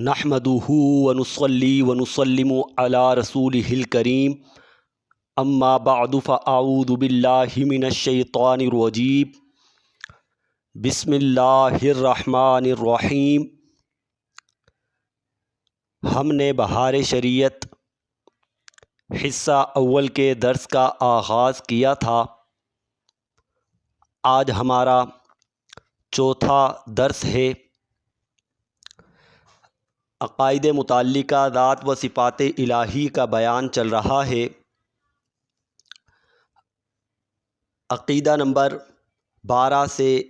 نحمدہ ونصلی ونسلم علی رسولہ الکریم اما بعد فاعوذ باللہ من الشیطان الرجیم بسم اللہ الرحمن الرحیم۔ ہم نے بہار شریعت حصہ اول کے درس کا آغاز کیا تھا۔ آج ہمارا چوتھا درس ہے۔ عقائد متعلقہ ذات و صفات الہی کا بیان چل رہا ہے۔ عقیدہ نمبر 12 سے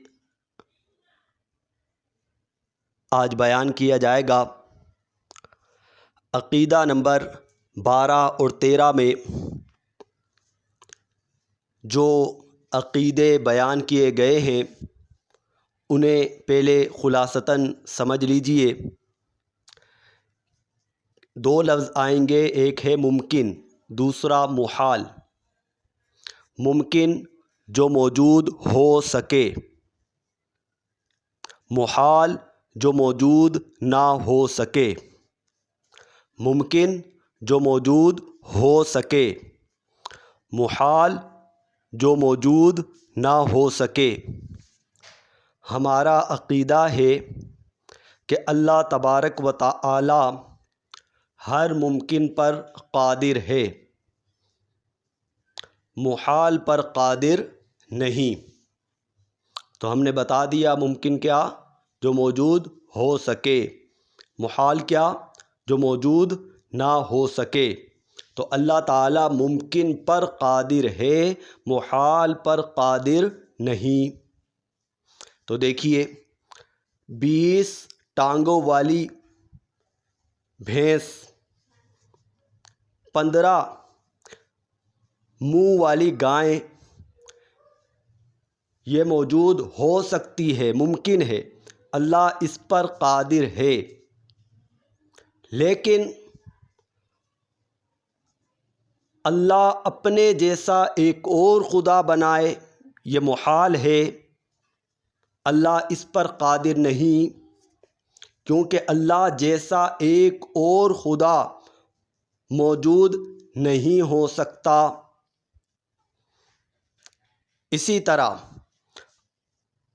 آج بیان کیا جائے گا۔ عقیدہ نمبر 12 اور 13 میں جو عقیدے بیان کیے گئے ہیں انہیں پہلے خلاصتاً سمجھ لیجئے۔ دو لفظ آئیں گے، ایک ہے ممکن، دوسرا محال۔ ممکن جو موجود ہو سکے، محال جو موجود نہ ہو سکے۔ ممکن جو موجود ہو سکے، محال جو موجود نہ ہو سکے۔ ہمارا عقیدہ ہے کہ اللہ تبارک و تعالی ہر ممکن پر قادر ہے، محال پر قادر نہیں۔ تو ہم نے بتا دیا ممکن کیا؟ جو موجود ہو سکے۔ محال کیا؟ جو موجود نہ ہو سکے۔ تو اللہ تعالیٰ ممکن پر قادر ہے، محال پر قادر نہیں۔ تو دیکھیے 20 ٹانگوں والی بھینس، 15 منہ والی گائیں، یہ موجود ہو سکتی ہے، ممکن ہے، اللہ اس پر قادر ہے۔ لیکن اللہ اپنے جیسا ایک اور خدا بنائے، یہ محال ہے، اللہ اس پر قادر نہیں، کیونکہ اللہ جیسا ایک اور خدا موجود نہیں ہو سکتا۔ اسی طرح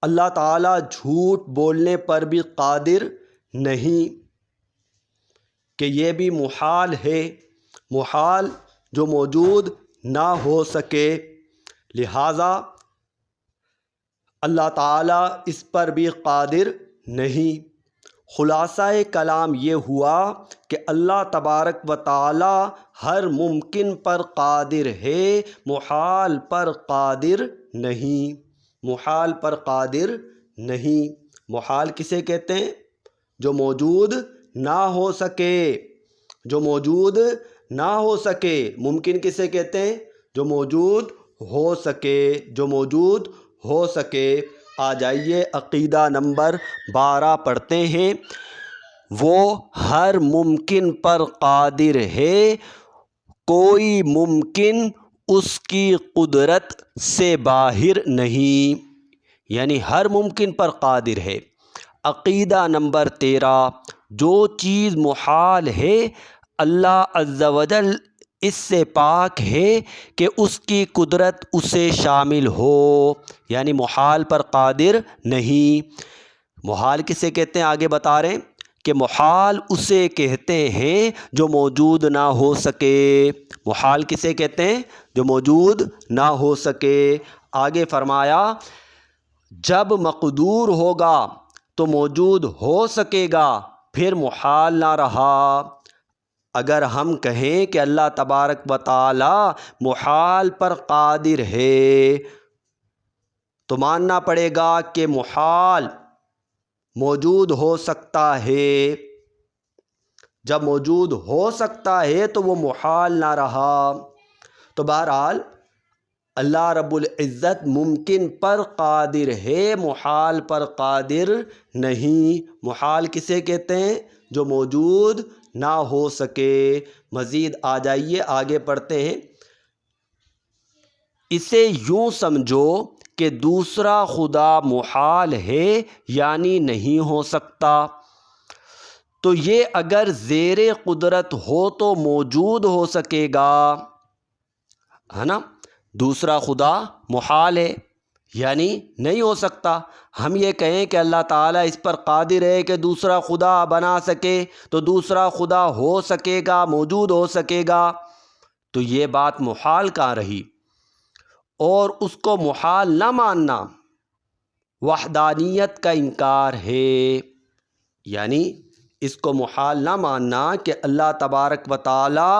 اللہ تعالیٰ جھوٹ بولنے پر بھی قادر نہیں، کہ یہ بھی محال ہے، محال جو موجود نہ ہو سکے، لہٰذا اللہ تعالیٰ اس پر بھی قادر نہیں۔ خلاصہ کلام یہ ہوا کہ اللہ تبارک و تعالی ہر ممکن پر قادر ہے، محال پر قادر نہیں، محال پر قادر نہیں۔ محال کسے کہتے ہیں؟ جو موجود نہ ہو سکے، جو موجود نہ ہو سکے۔ ممکن کسے کہتے ہیں؟ جو موجود ہو سکے، جو موجود ہو سکے۔ آ جائیے عقیدہ نمبر 12 پڑھتے ہیں۔ وہ ہر ممکن پر قادر ہے، کوئی ممکن اس کی قدرت سے باہر نہیں، یعنی ہر ممکن پر قادر ہے۔ عقیدہ نمبر 13، جو چیز محال ہے اللہ عز و جل اس سے پاک ہے کہ اس کی قدرت اسے شامل ہو، یعنی محال پر قادر نہیں۔ محال کسے کہتے ہیں؟ آگے بتا رہے ہیں کہ محال اسے کہتے ہیں جو موجود نہ ہو سکے۔ محال کسے کہتے ہیں؟ جو موجود نہ ہو سکے۔ آگے فرمایا جب مقدور ہوگا تو موجود ہو سکے گا، پھر محال نہ رہا۔ اگر ہم کہیں کہ اللہ تبارک و تعالی محال پر قادر ہے تو ماننا پڑے گا کہ محال موجود ہو سکتا ہے۔ جب موجود ہو سکتا ہے تو وہ محال نہ رہا۔ تو بہرحال اللہ رب العزت ممکن پر قادر ہے، محال پر قادر نہیں۔ محال کسے کہتے ہیں؟ جو موجود نہ ہو سکے۔ مزید آ جائیے، آگے پڑھتے ہیں۔ اسے یوں سمجھو کہ دوسرا خدا محال ہے، یعنی نہیں ہو سکتا۔ تو یہ اگر زیر قدرت ہو تو موجود ہو سکے گا، ہے نا؟ دوسرا خدا محال ہے، یعنی نہیں ہو سکتا۔ ہم یہ کہیں کہ اللہ تعالیٰ اس پر قادر ہے کہ دوسرا خدا بنا سکے، تو دوسرا خدا ہو سکے گا، موجود ہو سکے گا، تو یہ بات محال کہاں رہی؟ اور اس کو محال نہ ماننا وحدانیت کا انکار ہے، یعنی اس کو محال نہ ماننا کہ اللہ تبارک و تعالی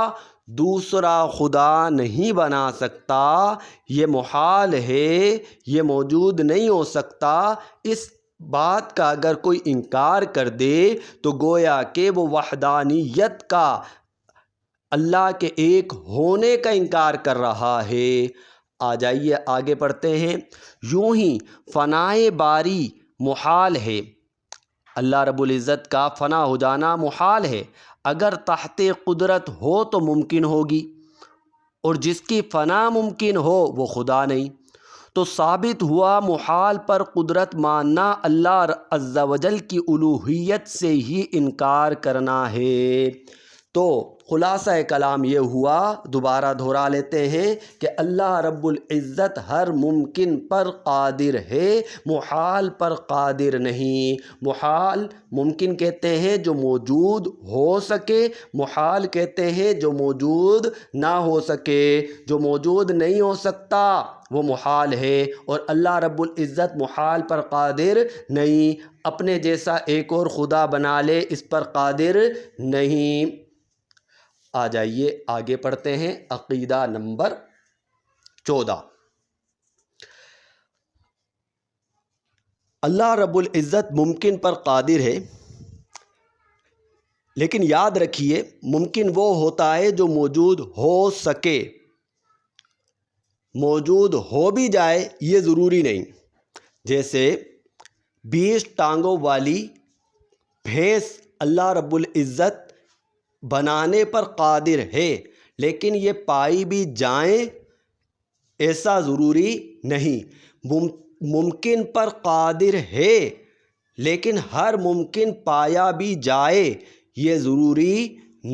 دوسرا خدا نہیں بنا سکتا، یہ محال ہے، یہ موجود نہیں ہو سکتا۔ اس بات کا اگر کوئی انکار کر دے تو گویا کہ وہ وحدانیت کا، اللہ کے ایک ہونے کا انکار کر رہا ہے۔ آ جائیے آگے پڑھتے ہیں۔ یوں ہی فنائے باری محال ہے، اللہ رب العزت کا فنا ہو جانا محال ہے، اگر تحت قدرت ہو تو ممکن ہوگی، اور جس کی فنا ممکن ہو وہ خدا نہیں، تو ثابت ہوا محال پر قدرت ماننا اللہ عز و جل کی الوہیت سے ہی انکار کرنا ہے۔ تو خلاصہ کلام یہ ہوا، دوبارہ دہرا لیتے ہیں کہ اللہ رب العزت ہر ممکن پر قادر ہے، محال پر قادر نہیں۔ محال ممکن کہتے ہیں جو موجود ہو سکے، محال کہتے ہیں جو موجود نہ ہو سکے۔ جو موجود نہیں ہو سکتا وہ محال ہے، اور اللہ رب العزت محال پر قادر نہیں، اپنے جیسا ایک اور خدا بنا لے اس پر قادر نہیں۔ آ جائیے آگے پڑھتے ہیں عقیدہ نمبر 14۔ اللہ رب العزت ممکن پر قادر ہے، لیکن یاد رکھیے ممکن وہ ہوتا ہے جو موجود ہو سکے، موجود ہو بھی جائے یہ ضروری نہیں۔ جیسے 20 ٹانگوں والی بھینس اللہ رب العزت بنانے پر قادر ہے، لیکن یہ پائی بھی جائیں ایسا ضروری نہیں۔ ممکن پر قادر ہے، لیکن ہر ممکن پایا بھی جائے یہ ضروری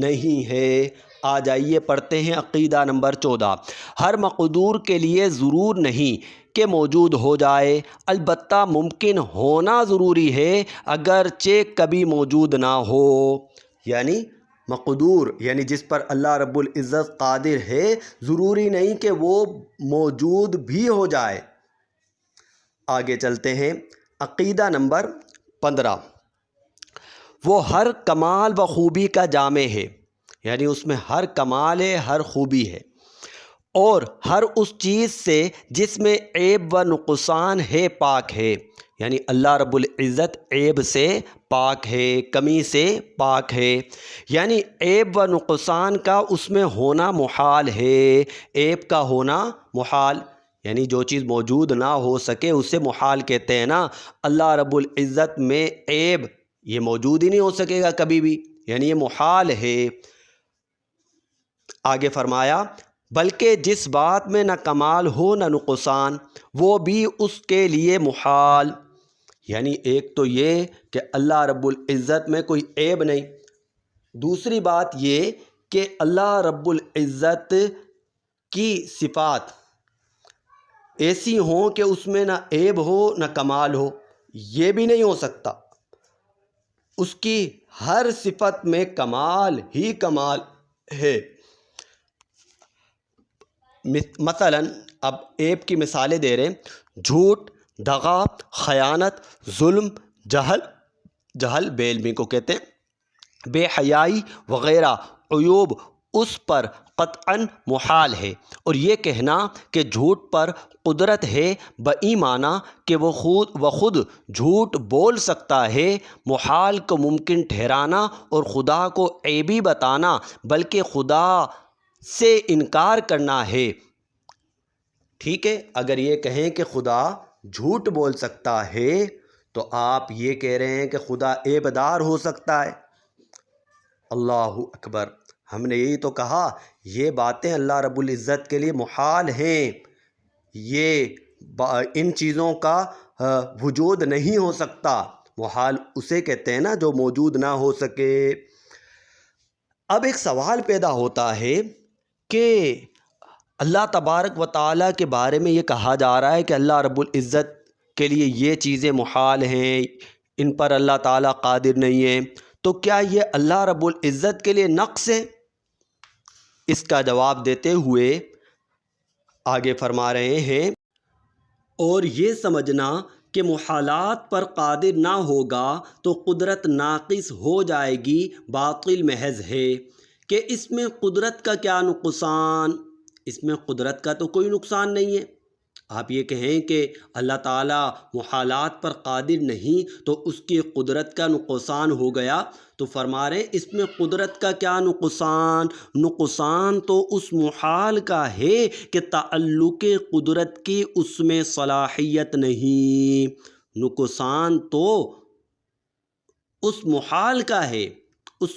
نہیں ہے۔ آ جائیے پڑھتے ہیں عقیدہ نمبر 14۔ ہر مقدور کے لیے ضرور نہیں کہ موجود ہو جائے، البتہ ممکن ہونا ضروری ہے اگرچہ کبھی موجود نہ ہو۔ یعنی مقدور یعنی جس پر اللہ رب العزت قادر ہے، ضروری نہیں کہ وہ موجود بھی ہو جائے۔ آگے چلتے ہیں عقیدہ نمبر 15۔ وہ ہر کمال و خوبی کا جامع ہے، یعنی اس میں ہر کمال ہے، ہر خوبی ہے، اور ہر اس چیز سے جس میں عیب و نقصان ہے پاک ہے، یعنی اللہ رب العزت عیب سے پاک ہے، کمی سے پاک ہے، یعنی عیب و نقصان کا اس میں ہونا محال ہے۔ عیب کا ہونا محال، یعنی جو چیز موجود نہ ہو سکے اسے محال کہتے ہیں نا۔ اللہ رب العزت میں عیب یہ موجود ہی نہیں ہو سکے گا کبھی بھی، یعنی یہ محال ہے۔ آگے فرمایا بلکہ جس بات میں نہ کمال ہو نہ نقصان وہ بھی اس کے لیے محال، یعنی ایک تو یہ کہ اللہ رب العزت میں کوئی عیب نہیں، دوسری بات یہ کہ اللہ رب العزت کی صفات ایسی ہوں کہ اس میں نہ عیب ہو نہ کمال ہو، یہ بھی نہیں ہو سکتا۔ اس کی ہر صفت میں کمال ہی کمال ہے۔ مثلا اب عیب کی مثالیں دے رہے ہیں، جھوٹ، دغا، خیانت، ظلم، جہل بے علمی کو کہتے ہیں، بے حیائی وغیرہ عیوب اس پر قطعاً محال ہے۔ اور یہ کہنا کہ جھوٹ پر قدرت ہے بئی معنی کہ وہ خود جھوٹ بول سکتا ہے، محال کو ممکن ٹھہرانا اور خدا کو عیبی بتانا بلکہ خدا سے انکار کرنا ہے۔ ٹھیک ہے، اگر یہ کہیں کہ خدا جھوٹ بول سکتا ہے تو آپ یہ کہہ رہے ہیں کہ خدا عیب دار ہو سکتا ہے۔ اللہ اکبر، ہم نے یہی تو کہا یہ باتیں اللہ رب العزت کے لیے محال ہیں، یہ ان چیزوں کا وجود نہیں ہو سکتا، محال اسے کہتے ہیں نا جو موجود نہ ہو سکے۔ اب ایک سوال پیدا ہوتا ہے کہ اللہ تبارک و تعالیٰ کے بارے میں یہ کہا جا رہا ہے کہ اللہ رب العزت کے لیے یہ چیزیں محال ہیں، ان پر اللہ تعالیٰ قادر نہیں ہے، تو کیا یہ اللہ رب العزت کے لیے نقص ہے؟ اس کا جواب دیتے ہوئے آگے فرما رہے ہیں، اور یہ سمجھنا کہ محالات پر قادر نہ ہوگا تو قدرت ناقص ہو جائے گی باطل محض ہے کہ اس میں قدرت کا کیا نقصان، اس میں قدرت کا تو کوئی نقصان نہیں ہے۔ آپ یہ کہیں کہ اللہ تعالیٰ محالات پر قادر نہیں تو اس کی قدرت کا نقصان ہو گیا، تو فرما رہے ہیں اس میں قدرت کا کیا نقصان؟ نقصان تو اس محال کا ہے کہ تعلق قدرت کی اس میں صلاحیت نہیں، نقصان تو اس محال کا ہے، اس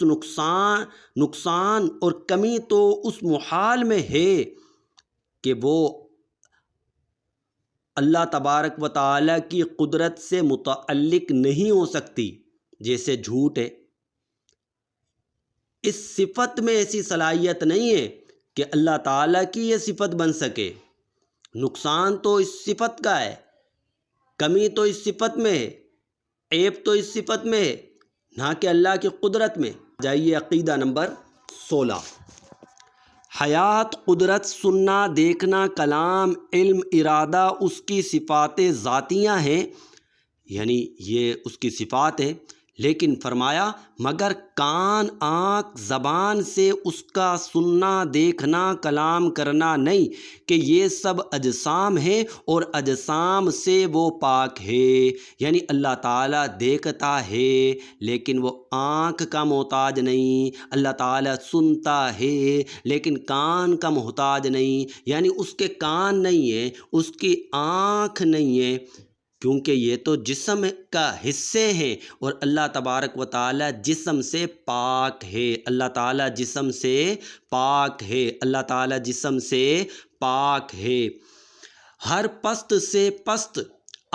نقصان اور کمی تو اس محال میں ہے کہ وہ اللہ تبارک و تعالیٰ کی قدرت سے متعلق نہیں ہو سکتی، جیسے جھوٹ ہے۔ اس صفت میں ایسی صلاحیت نہیں ہے کہ اللہ تعالیٰ کی یہ صفت بن سکے۔ نقصان تو اس صفت کا ہے، کمی تو اس صفت میں ہے، عیب تو اس صفت میں ہے، نہ کہ اللہ کی قدرت میں۔ جائیے عقیدہ نمبر 16۔ حیات، قدرت، سننا، دیکھنا، کلام، علم، ارادہ اس کی صفات ذاتیہ ہیں، یعنی یہ اس کی صفات ہیں، لیکن فرمایا مگر کان، آنکھ، زبان سے اس کا سننا، دیکھنا، کلام کرنا نہیں، کہ یہ سب اجسام ہیں اور اجسام سے وہ پاک ہے۔ یعنی اللہ تعالیٰ دیکھتا ہے لیکن وہ آنکھ کا محتاج نہیں، اللہ تعالیٰ سنتا ہے لیکن کان کا محتاج نہیں، یعنی اس کے کان نہیں ہیں، اس کی آنکھ نہیں ہے، کیونکہ یہ تو جسم کا حصے ہیں، اور اللہ تبارک و تعالیٰ جسم سے پاک ہے، اللہ تعالیٰ جسم سے پاک ہے، اللہ تعالیٰ جسم سے پاک ہے۔ ہر پست سے پست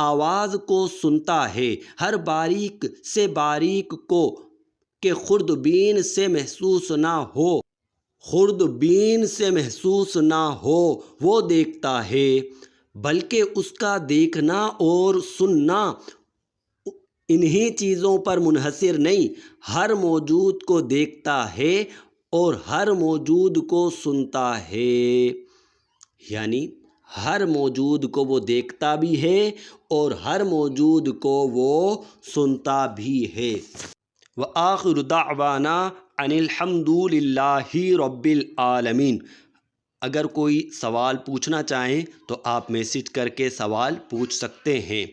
آواز کو سنتا ہے، ہر باریک سے باریک کو کہ خوردبین سے محسوس نہ ہو، خوردبین سے محسوس نہ ہو وہ دیکھتا ہے، بلکہ اس کا دیکھنا اور سننا انہی چیزوں پر منحصر نہیں، ہر موجود کو دیکھتا ہے اور ہر موجود کو سنتا ہے، یعنی ہر موجود کو وہ دیکھتا بھی ہے اور ہر موجود کو وہ سنتا بھی ہے۔ وآخر دعوانا ان الحمد للہ رب العالمین۔ اگر کوئی سوال پوچھنا چاہیں تو آپ میسج کر کے سوال پوچھ سکتے ہیں۔